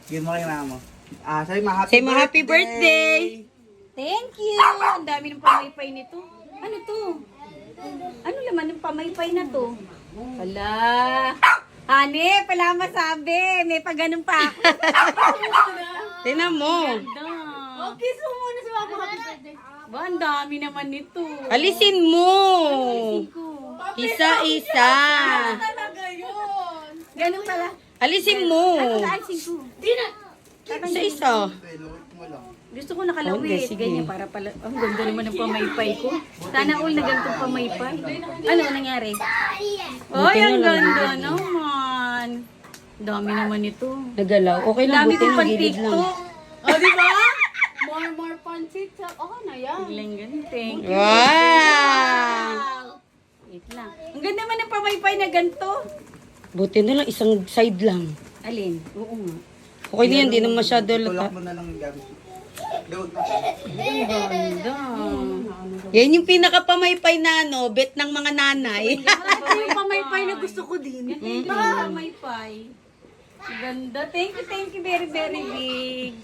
Give mo kay mama. Sabi mo, Say mo happy birthday. Thank you! Ang dami ng pamaypay nito. Ano to? Ano laman ng pamaypay na to? Hala! Hane, pala masabi. May pa ganun pa ako. Tinan mo. Okay, so muna sa mga happy birthday. Ba, ang dami naman nito. Alisin mo. Isa-isa. Talaga yun. Ganun pala. Alisin mo. Alisin ko. Isa-isa. Gusto ko nakalawit. Okay, sige. Ganyan para pala. Ang ganda naman ng pamaypay ko. Sana all na ganitong pamaypay. Ano nangyari? Oy, ang ganda naman. Dami naman ito. Nagalaw. Okay lang. Dami Buti kong ng gilid pan-tiktok. lang. Oh, di ba? More pancit. Okay na yan. Biglang ganun. Thank you. Wow. Wait lang. Ang ganda naman ng pamaypay na ganito. Buti na lang. Isang side lang. Alin? Oo nga. Okay na yan. Hindi na masyado Tulak lata. mo na lang yung gamit. Gawag na. Ang ganda. Yan yung pinakapamaypay na ano, bet ng mga nanay. Ito yung pamaypay na gusto ko din. Ito yung pamaypay. Ganda. Thank you very, very big.